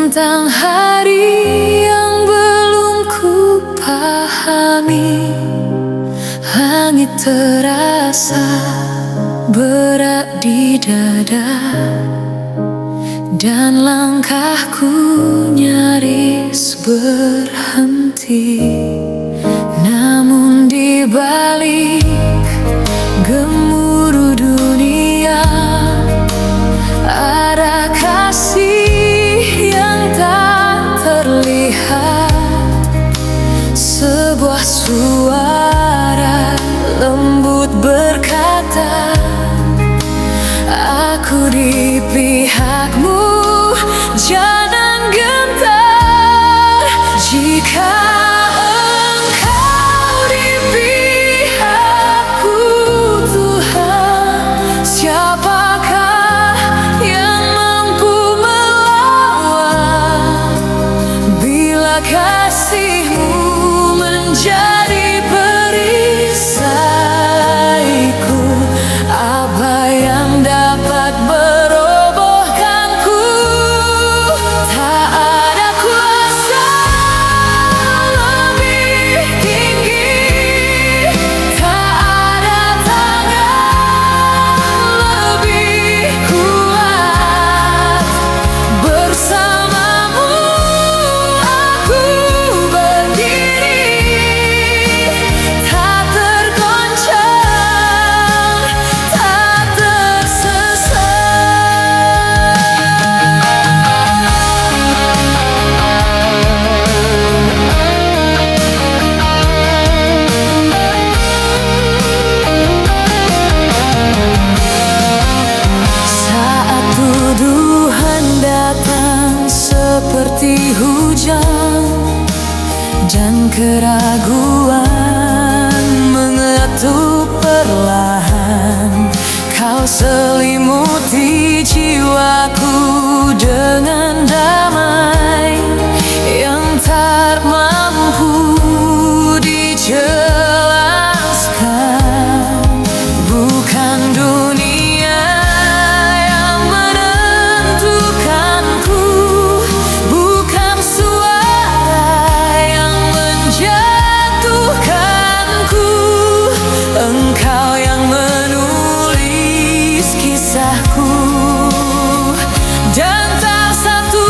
tentang hari yang belum ku pahami. Langit terasa berat di dada, dan langkahku nyaris berhenti. Namun di balik gemuruh dunia, ada kasih yang tak terlihat. Sebuah suara lembut berkata, aku di pihakmu, jangan gentar. Jika Engkau di pihakku Tuhan, siapakah yang mampu melawan? Bila kasih-Mu menjadi perisaiku, apa yang dapat merobohkanku? Tak ada kuasa lebih tinggi, tak ada tangan lebih kuat. Bersama-Mu aku berdiri, tak tergoncang, tak tersesat. Saat tuduhan datang seperti hujan, dan keraguan mengetuk perlahan, Kau selimuti jiwaku dengan damai yang tak mampu dijelaskan. Bukan dunia yang menentukanku, bukan suara yang menjatuhkanku. Engkau yang menulis kisahku, dan tak satu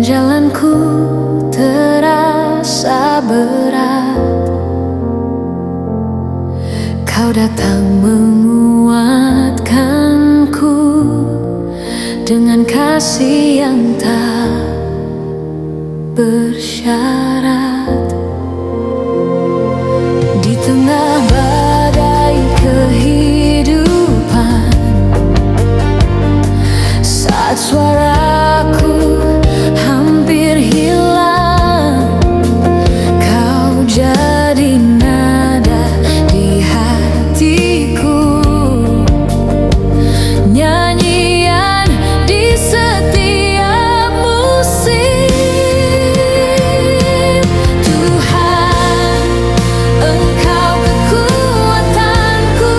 jalanku terasa berat, Kau datang menguatkanku dengan kasih yang tak bersyarat. Di tengah badai kehidupan, saat suaraku hampir hilang, Kau jadi nada di hatiku, nyanyian di setiap musim. Tuhan, Engkau kekuatanku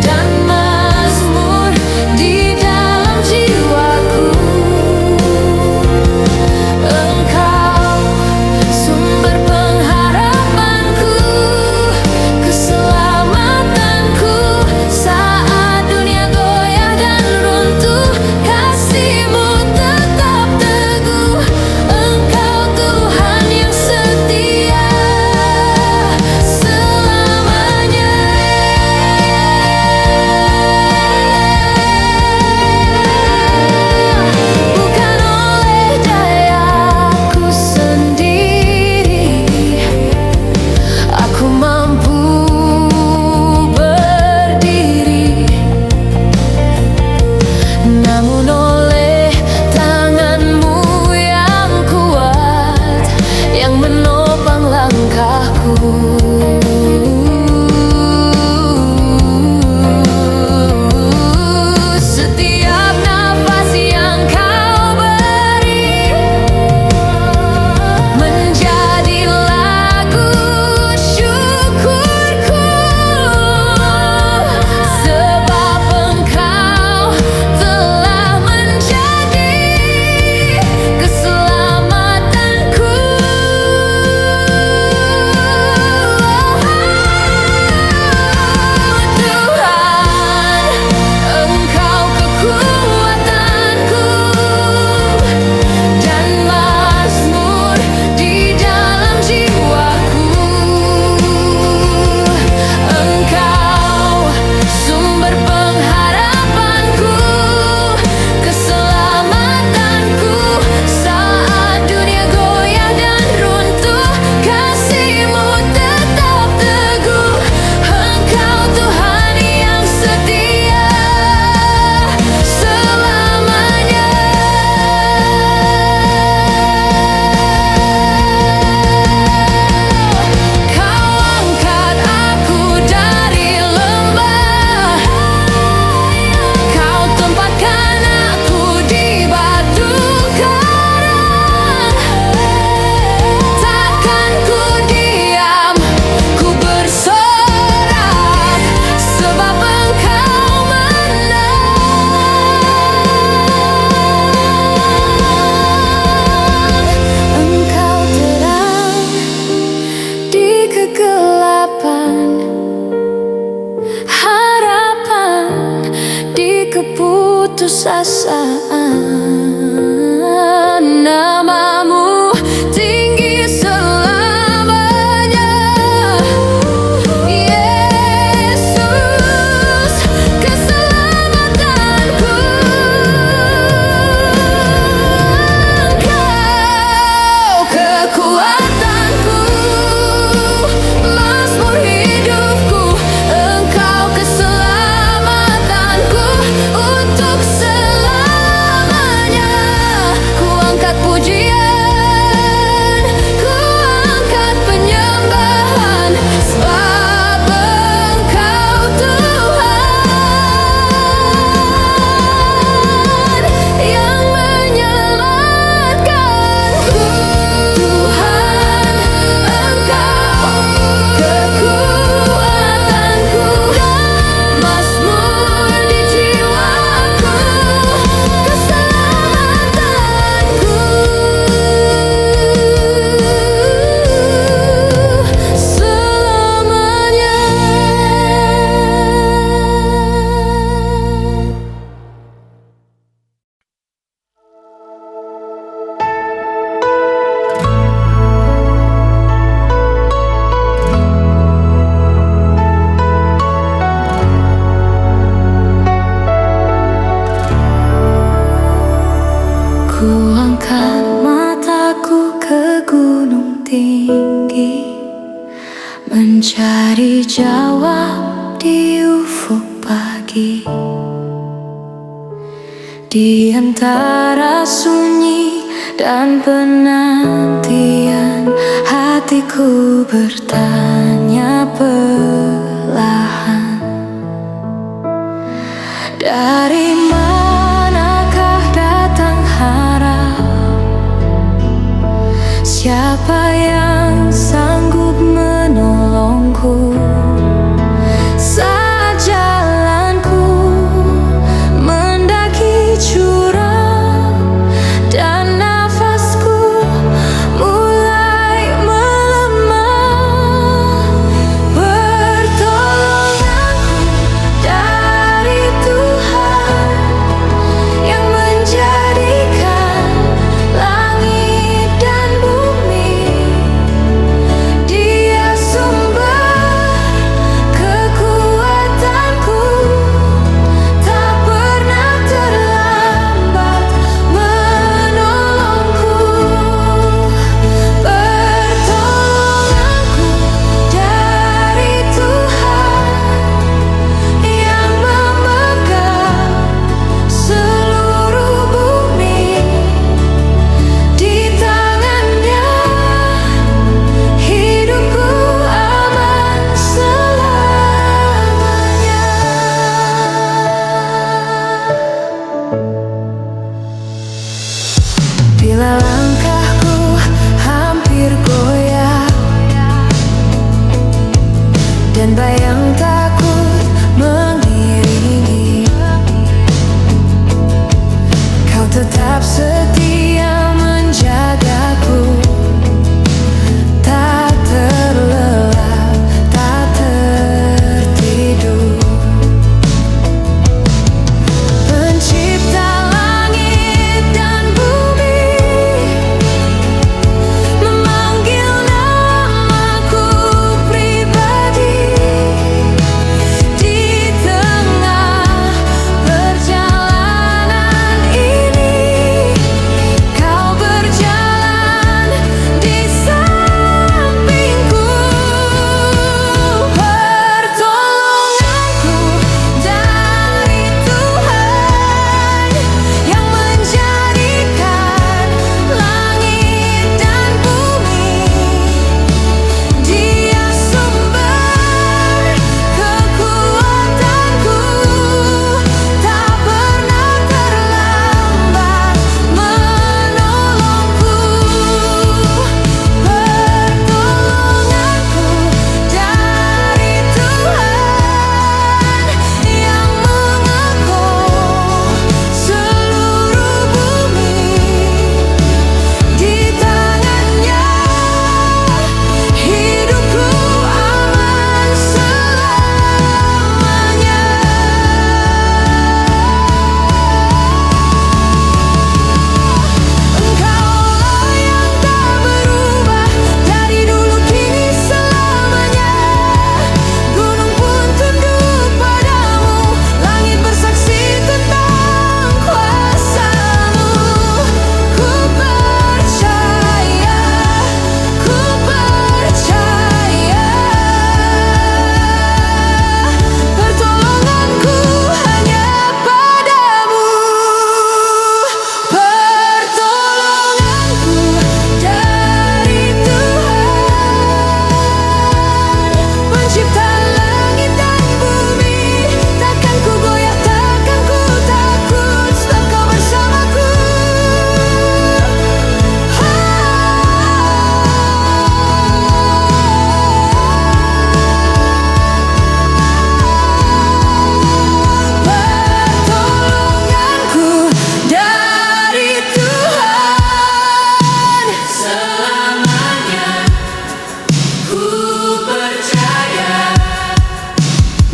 dan mazmur di dalam jiwaku. Engkau sumber pengharapanku, keselamatanku saat dunia goyah dan runtuh. Kasih-Mu tetap teguh, Engkau Tuhan yang setia selamanya. Bukan oleh dayaku sendiri aku mampu berdiri, namun oleh tangan-Mu yang kuat yang menopang langkahku. Setiap nafas yang Kau beri menjadi lagu syukurku, sebab Engkau telah menjadi keselamatanku. Tuhan, Engkau kekuatanku dan mazmur di dalam jiwaku. Engkau sumber pengharapanku, keselamatanku saat dunia goyah dan runtuh. Kasih-Mu tetap teguh, Engkau Tuhan yang setia selamanya. Kau angkat aku dari lembah, Kau tempatkan aku di batu karang. Takkan ku diam, ku bersorak, sebab Engkau menang. Engkau terang di kegelapan, harapan di keputusasaan. Nama-Mu tinggi selamanya, Yesus, keselamatanku. Engkau kekuatanku, mazmur hidupku. Engkau keselamatanku untuk selamanya. tinggi, mencari jawab di ufuk pagi. Di antara sunyi dan penantian, hatiku bertanya perlahan, dari manakah datang harap? Siapa yang sanggup menolongku saat jalanku mendaki jurang dan nafasku mulai melemah? Pertolonganku dari Tuhan yang menjadikan langit dan bumi. Dia sumber kekuatanku, tak pernah terlambat menolongku. Pertolonganku dari Tuhan yang memegang seluruh bumi. Di tangannya hidupku aman selamanya. Bila langkahku hampir goyah dan bayang takut mengiringi, Kau tetap setia menjagaku, tak terlelap, tak tertidur. Pencipta langit dan bumi memanggil namaku pribadi. Di tengah perjalanan ini, Kau berjalan di sampingku. Pertolonganku dari Tuhan yang menjadikan langit dan bumi. Dia sumber kekuatanku, tak pernah terlambat menolongku. Pertolonganku dari Tuhan yang mengatur seluruh bumi. Di tangannya hidupku aman selamanya. Engkaulah yang tak berubah, dari dulu kini selamanya. Gunung pun tunduk padamu, langit bersaksi tentang kuasa-Mu. Ku percaya, ku percaya, pertolonganku hanya padamu. Pertolonganku dari Tuhan, pencipta langit dan bumi. Takkan ku goyah, takkan ku takut, sebab Kau bersamaku. Pertolonganku dari Tuhan selamanya. Ku percaya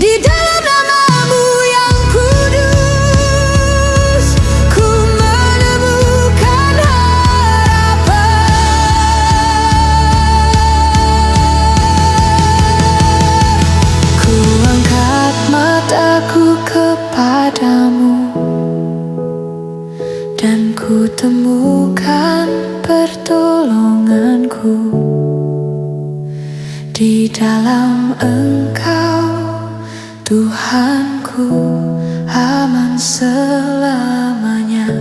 di dalam nama-Mu yang kudus, ku menemukan harapan. Ku angkat mataku kepadamu dan ku temukan pertolonganku. dalam Engkau, Tuhanku, aman selamanya.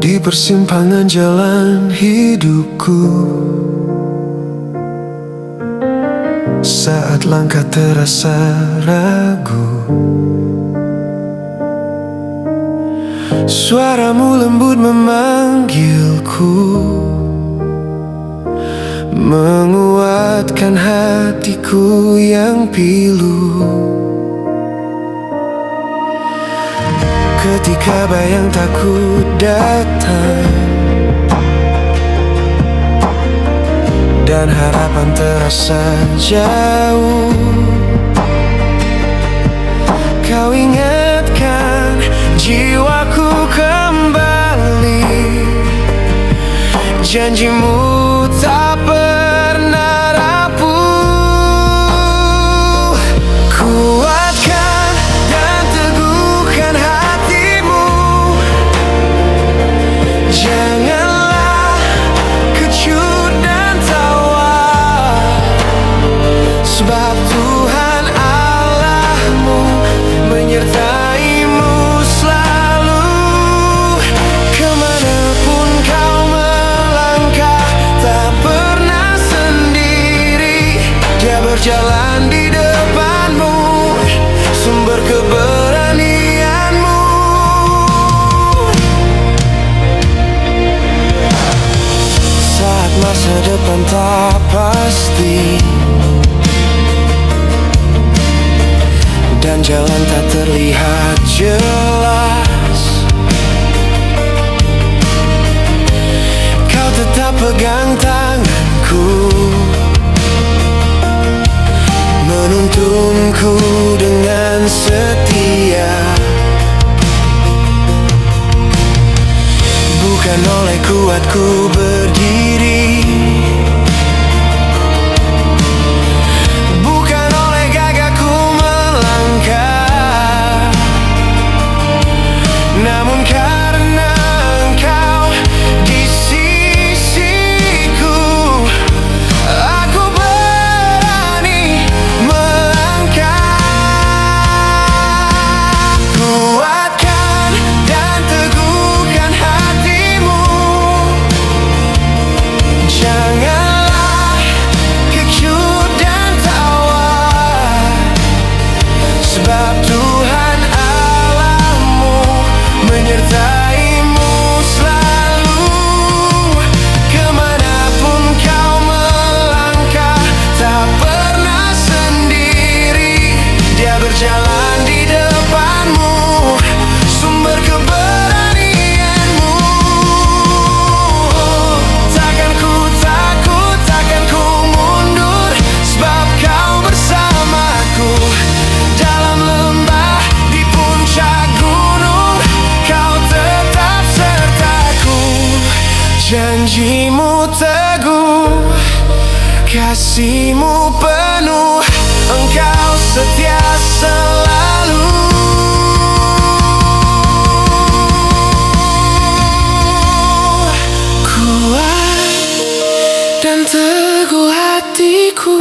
Di persimpangan jalan hidupku, saat langkah terasa ragu, suaramu lembut memanggilku, menguatkan hatiku yang pilu. Ketika bayang takut datang dan harapan terasa jauh, Kau ingatkan jiwaku kembali. Janjimu tak pernah rapuh. Kuatkan dan teguhkan hatimu. Janganlah kecut dan tawar, sebab Tuhan Allahmu menyertaimu selalu. Kemanapun kau melangkah, tak pernah sendiri. Dia berjalan di depanmu, sumber keberanianmu. Saat masa depan tak pasti dan jalan tak terlihat jelas, Kau tetap pegang tanganku, menuntunku dengan setia. Bukan oleh kuatku berdiri, bukan oleh gagahku melangkah, namun karena Engkau di sisiku, aku berani melangkah. Kuatkan dan teguhkan hatimu. Janganlah kecut dan tawar, sebab Tuhan Allahmu menyertaimu selalu. Kemanapun kau melangkah, tak pernah sendiri. Dia berjalan di depanmu, sumber keberanianmu. Takkan ku takut, takkan ku mundur, sebab Kau bersamaku. Dalam lembah, di puncak gunung, Kau tetap sertaku. Janjimu teguh, kasih-Mu penuh, Engkau setia selalu. Kuat dan teguh hatiku,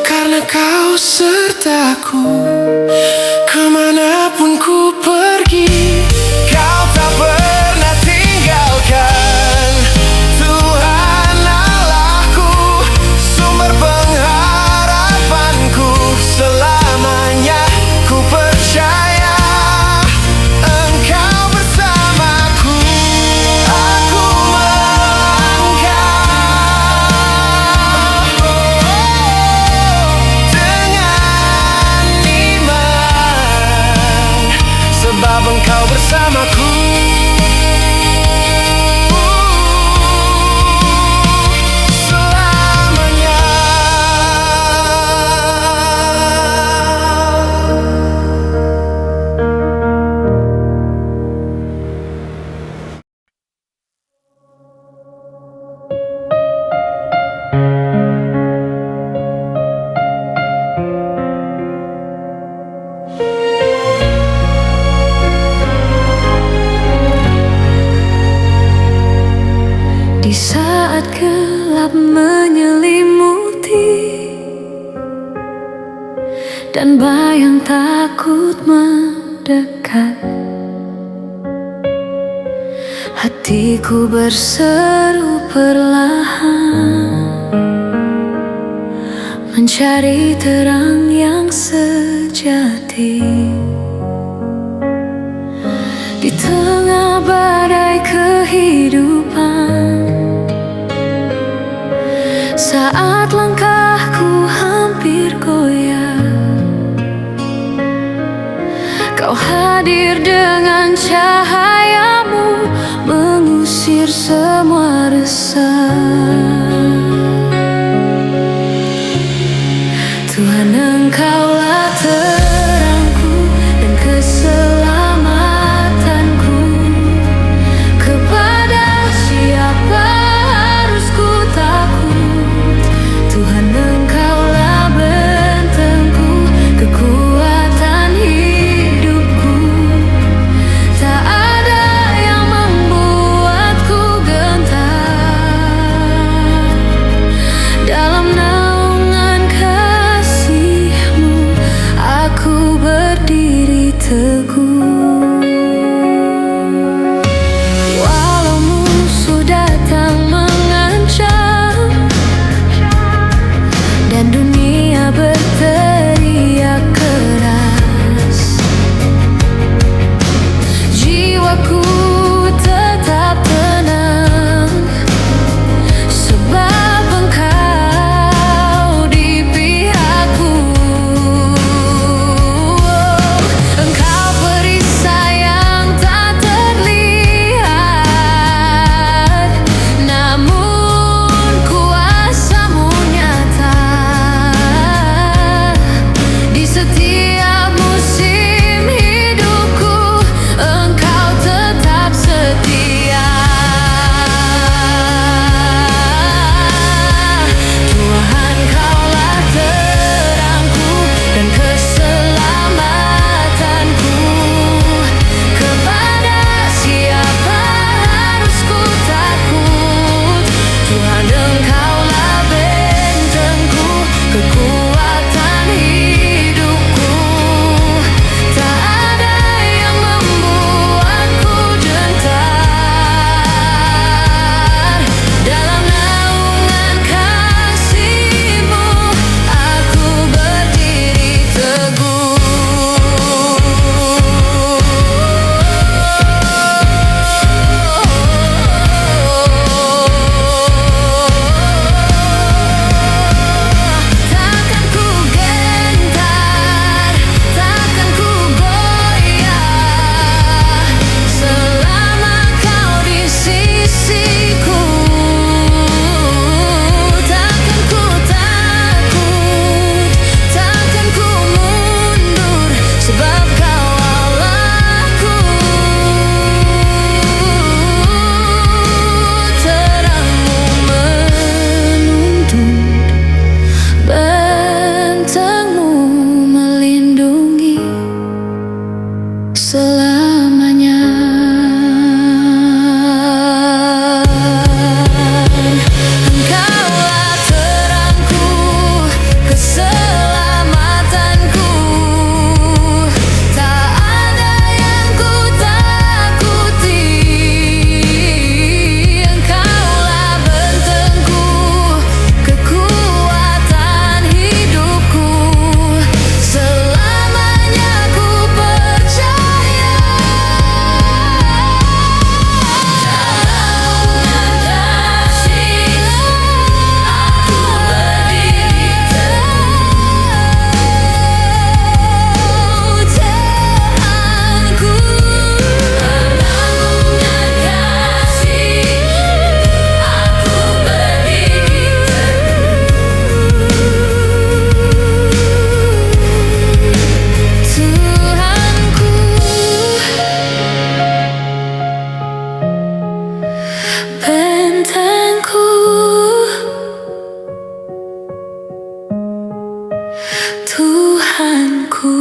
karena Kau sertaku. Kemanapun ku pergi, Kau tak pernah tinggalkan. Tuhan Allahku, sumber pengharapanku selamanya. Ku percaya Engkau bersamaku. Aku melangkah dengan Di saat gelap menyelimuti dan bayang takut mendekat, hatiku berseru perlahan, mencari terang yang sejati. Di tengah badai kehidupan, saat langkahku hampir goyah, Kau hadir dengan cahayamu, mengusir semua resah. Tuhan, Engkaulah terangku dan keselamatanku. Kepada siapa harus ku takut? Tuhan, Engkaulah bentengku, kekuatan hidupku. Tak ada yang membuatku gentar. Dalam naungan kasih-Mu, aku berdiri teguh. Walau musuh datang mengancam dan dunia berteriak keras, jiwaku tetap tenang, sebab Engkau di pihakku. Engkau perisai yang tak terlihat, namun kuasa-Mu nyata. Di setiap musim hidupku, Engkau tetap setia. Tuhan, Kaulah terangku dan keselamatanku. Kepada siapa harus ku takut? Tuhan, Engkaulah bentengku, kekuatan hidupku. Tak ada yang membuatku gentar. Dalam naungan kasih-Mu, aku berdiri teguh. Takkan ku gentar, takkan ku goyah, selama Kau di sisiku. Takkan ku takut, takkan ku mundur, sebab Kau Allahku. Terang-Mu menuntun, bentang-Mu melindungi selamanya. Engkaulah terangku, keselamatanku. Tak ada yang ku takuti. Engkaulah bentengku, kekuatan hidupku. Selamanya ku percaya. Bentengku, Tuhanku,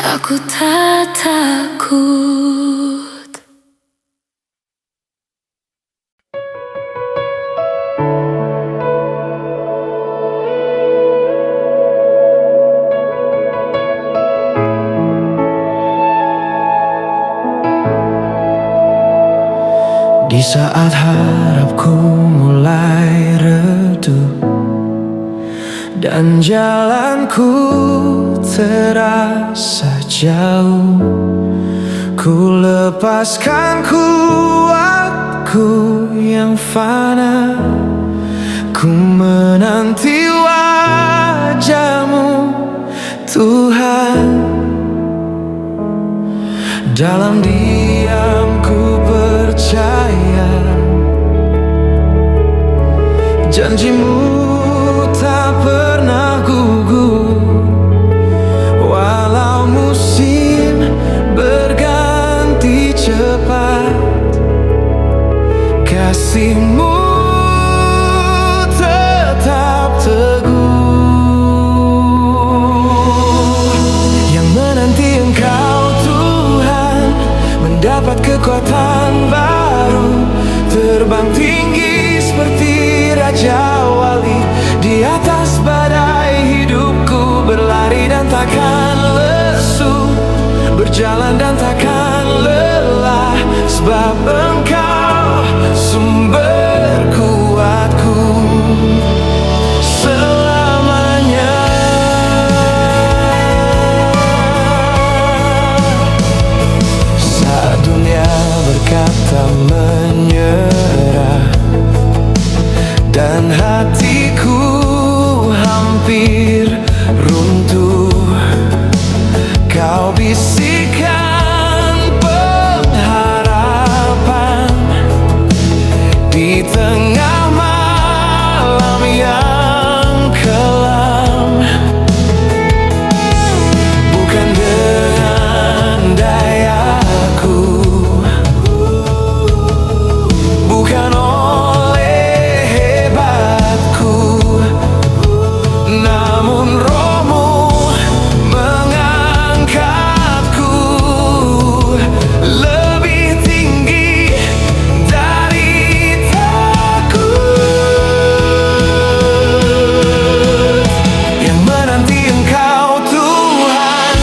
aku tak takut. Di saat harapku mulai redup dan jalanku terasa jauh, ku lepaskan kuatku yang fana, ku menanti wajah-Mu Tuhan. Dalam diam ku percaya janji-Mu tak pernah gugur, walau musim berganti cepat, kasih-Mu tetap teguh. Yang menanti Engkau Tuhan mendapat kekuatan baru, terbang tinggi seperti Raja Wali. Di atas badai hidupku berlari dan takkan lesu, berjalan dan takkan lelah, sebab Engkau sumber kuatku selamanya. Saat dunia berkata menyerah dan hatiku hampir runtuh, Kau bisikan pengharapan di tengah malam yang kelam. Bukan dengan dayaku, bukan oleh hebatku, namun Roh-Mu mengangkatku lebih tinggi dari takut. Yang menanti Engkau Tuhan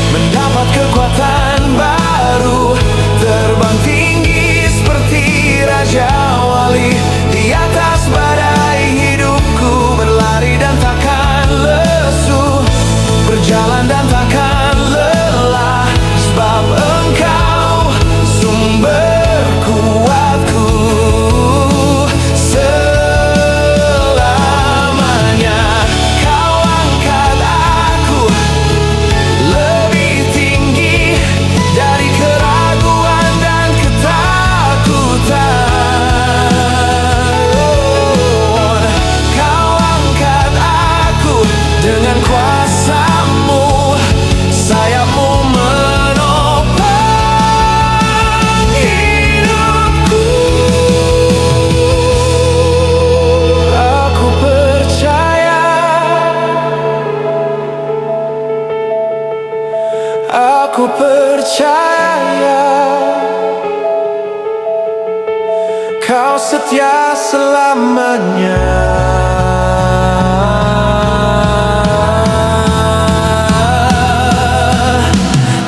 mendapat kekuatan baru, terbang tinggi seperti Raja Wali. Di atas badai hidupku berlari dan takkan lesu, berjalan dan takkan lelah, sebab Engkau sumber kuatku selamanya. Kau angkat aku lebih tinggi dari keraguan dan ketakutan. Kau angkat aku dengan kuasa-Mu, sayap-Mu menopang hidupku. Aku percaya, aku percaya, Kau setia selamanya.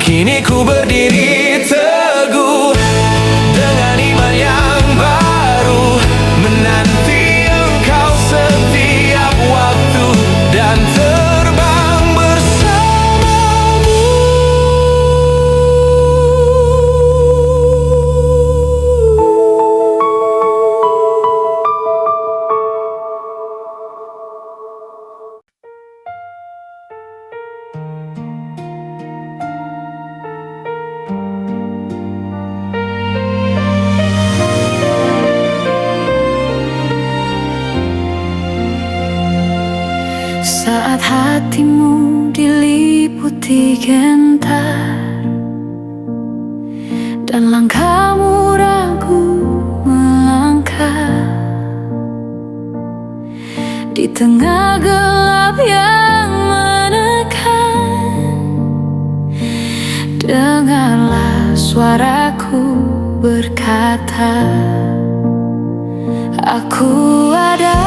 Kini ku berdiri teguh dengan iman yang baru, menanti Engkau setiap waktu dan terbang bersama-Mu. Saat hatimu diliputi gentar dan langkahmu ragu melangkah di tengah gelap yang menekan, dengarlah suaraku berkata, aku ada,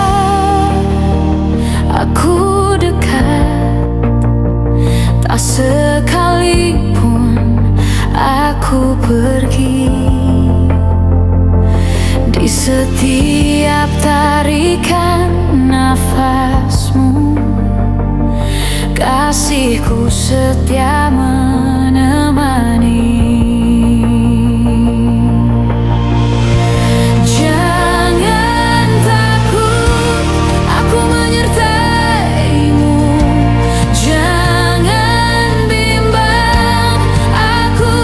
aku dekat. Tak sekalipun aku pergi, tarikan nafasmu, kasihku setia menemani. Jangan takut, aku menyertaimu. Jangan bimbang, aku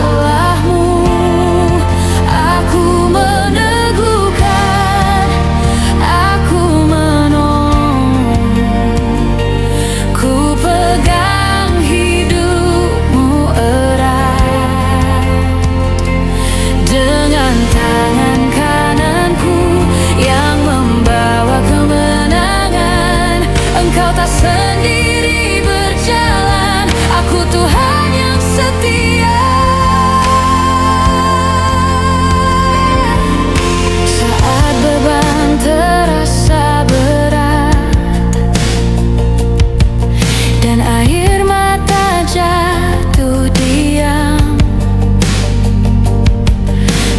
Allahmu. Aku meneguhkan, aku menolong. Ku pegang hidupmu erat dengan tangan kananku yang membawa kemenangan. Engkau tak sendiri berjalan, aku Tuhan yang setia. Saat beban terasa berat dan air mata jatuh diam,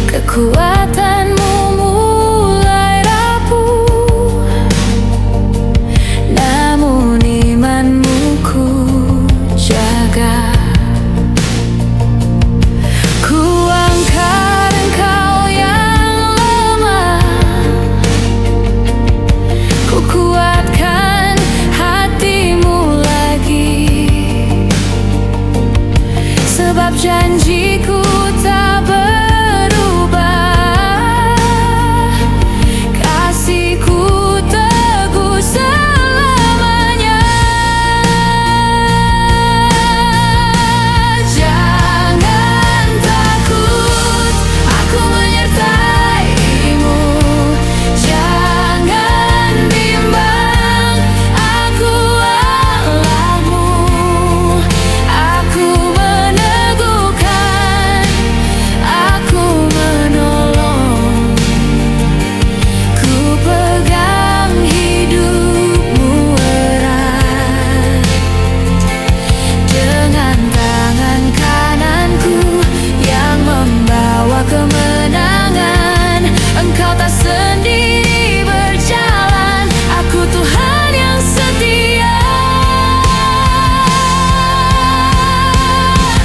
kekuatanmu mulai rapuh, namun imanmu ku jaga. Ku angkat engkau yang lemah, ku kuatkan hatimu lagi, sebab janjiku tak berubah, kasihku teguh selamanya. Jangan takut, aku menyertaimu. Jangan bimbang, aku Allahmu. Aku meneguhkan, aku menolong. Ku pegang hidupmu erat dengan tangan kananku yang membawa kemenangan. Engkau tak sendiri berjalan, aku Tuhan yang setia.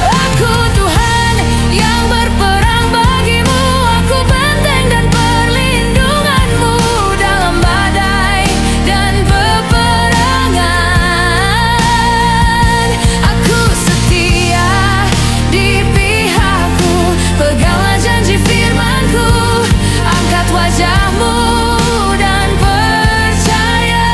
Aku Tuhan yang berperang bagimu, aku benteng dan perlindunganmu dalam badai dan peperangan. Aku setia di pihakku, peganglah janji firmanku, angkat wajahmu dan percaya.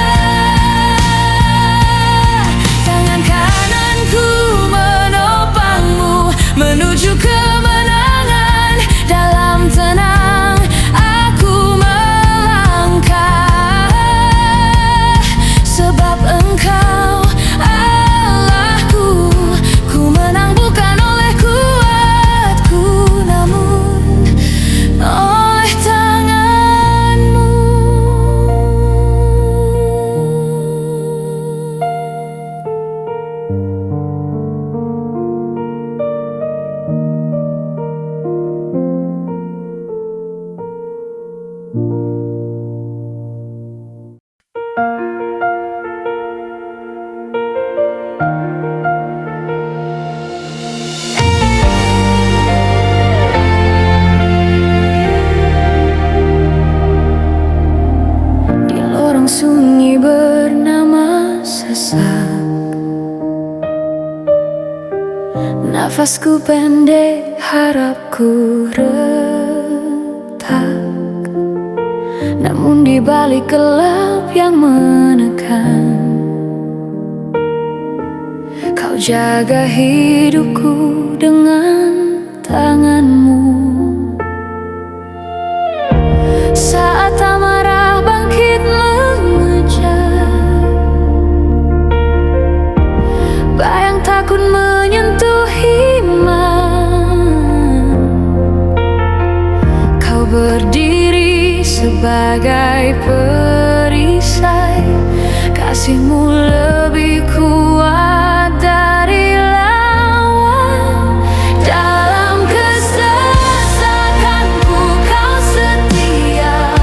Tangan kananku menopangmu menuju kemenangan. Dalam tenang aku melangkah, sebab Engkau Allahku. Ku menang bukan oleh kuatku, namun oleh tangan-Mu. Di lorong sunyi bernama sesak, nafasku pendek, harapku retak. Namun di balik gelap yang menekan, Kau jaga hidupku dengan tangan-Mu. Saat amarah bangkit mengejar, bayang takut menyentuh iman. Kau berdiri sebagai perisai, kasih-Mu lebih kuat dari lawan. Dalam kesesakanku Kau setia,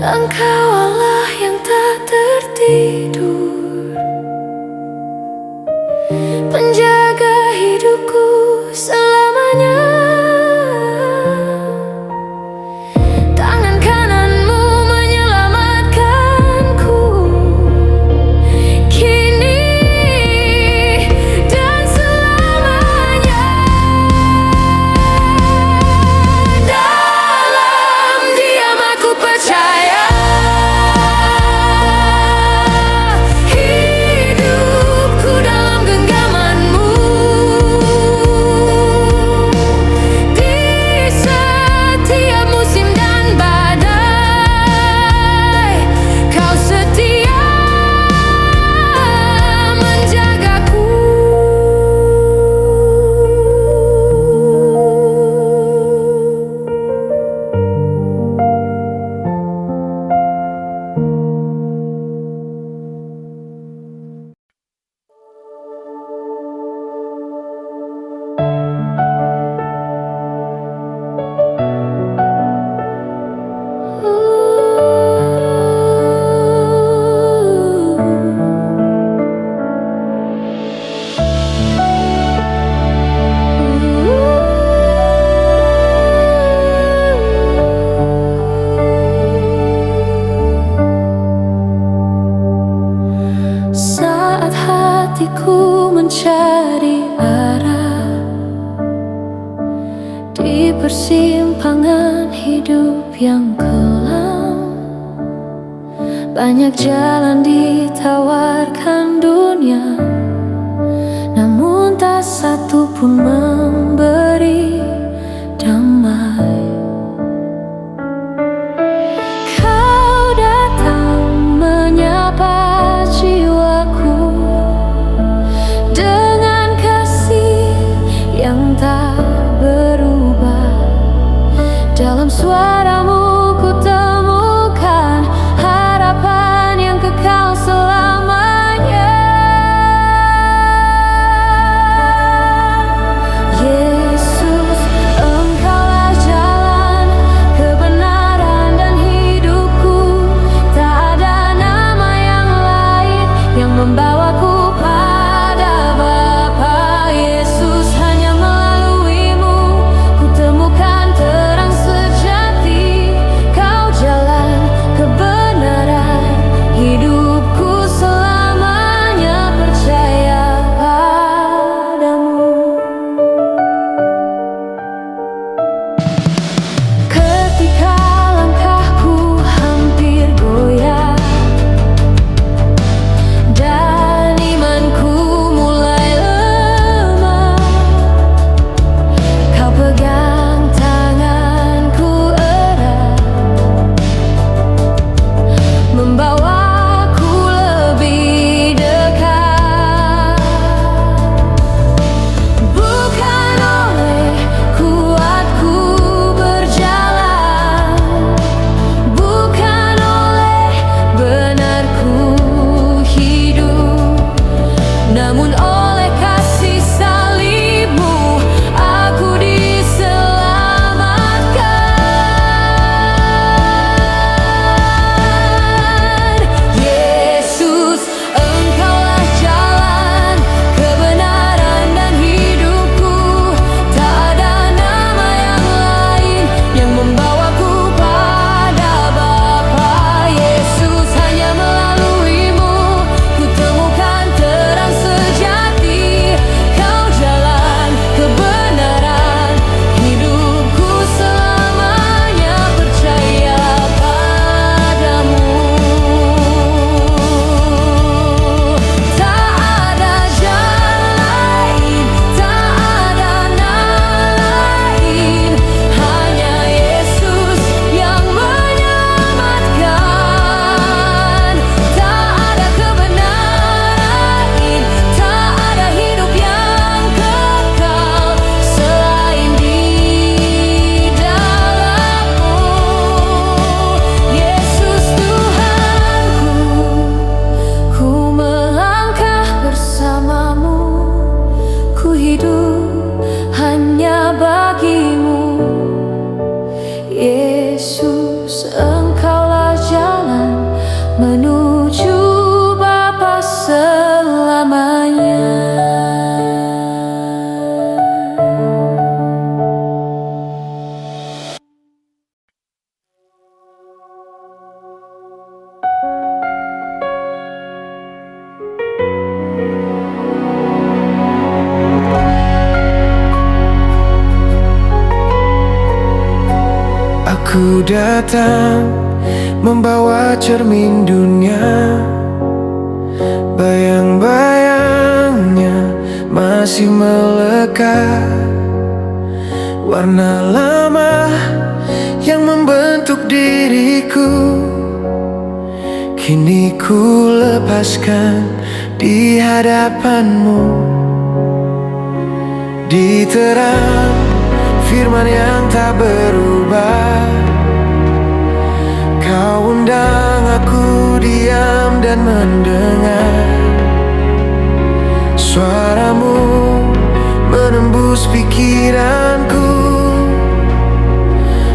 Engkau Allah yang tak tertidur, penjaga hidupku selamanya. Tangan kananmu menyelamatkanku kini dan selamanya. Dalam diam aku percaya, hidupku dalam genggamanmu. Di setiap musim dan badai, kau setia menjagaku. Saat hatiku mencari arah di persimpangan hidup yang kelam, banyak jalan ditawarkan dunia, namun tak satu pun memberi damai. Kau datang menyapa jiwaku dengan kasih yang tak berubah. Dalam suaramu ku temukan harapan yang kekal selamanya. Yesus, menuju Bapa selamanya. Aku datang membawa cermin dunia, bayang-bayangnya masih melekat. Warna lama yang membentuk diriku kini ku lepaskan di hadapanmu. Di terang firman yang tak berubah, kau undang aku diam dan mendengar. Suaramu menembus pikiranku,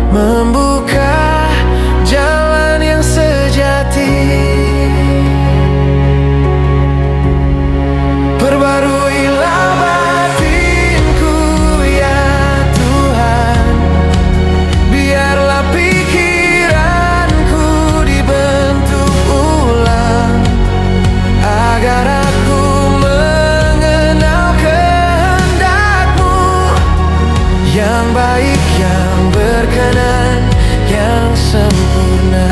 membuka jalan yang sejati. Perbaruilah batinku ya Tuhan, biarlah pikiranku dibentuk ulang, agar aku mengenal kehendak-Mu yang baik, yang berkenan, yang sempurna.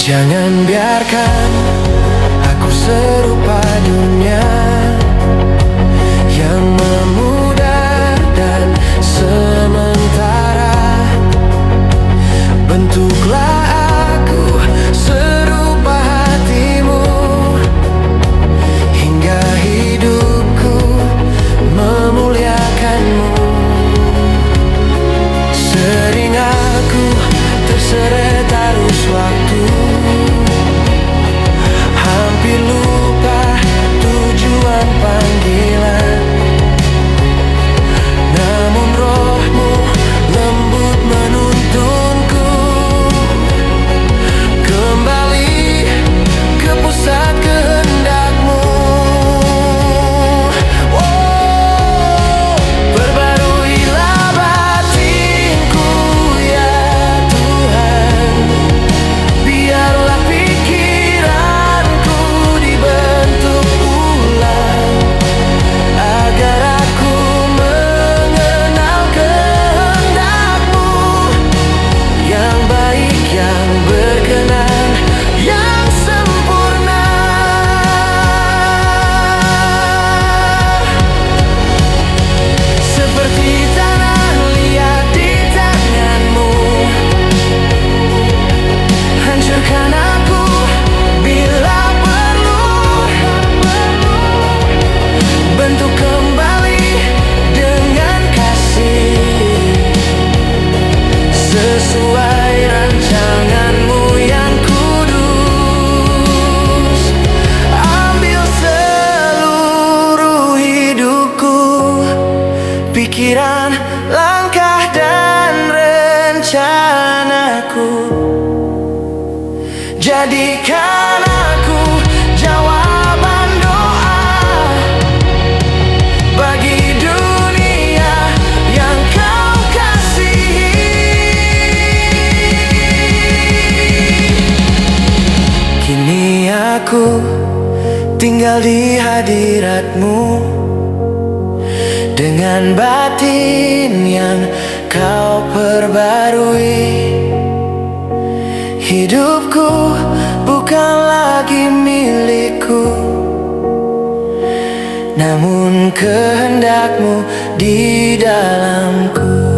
Jangan biarkan aku serupa dunia yang memudar dan sementara. Bentuklah aku serupa hati-Mu, hingga hidupku memuliakan-Mu. Sering aku terseret arus waktu, hampir lupa tujuan panggilan. Namun Roh-Mu lembut menuntunku kembali ke pusat kehendak-Mu. Oh, perbaruilah batinku ya Tuhan, biarlah pikiranku dibentuk ulang, agar aku mengenal kehendak-Mu yang baik, yang berkenan, yang sempurna. Seperti tanah liat di tangan-Mu, hancurkan aku bila perlu, bentuk kembali dengan kasih, sesuai rancangan-Mu yang kudus. Ambil seluruh hidupku, pikiran, langkah dan rencanaku. Jadikan aku jawaban doa bagi dunia yang Kau kasihi. Kini aku tinggal di hadirat-Mu, dengan batin yang Kau perbarui. Hidupku bukan lagi milikku, namun kehendak-Mu di dalamku.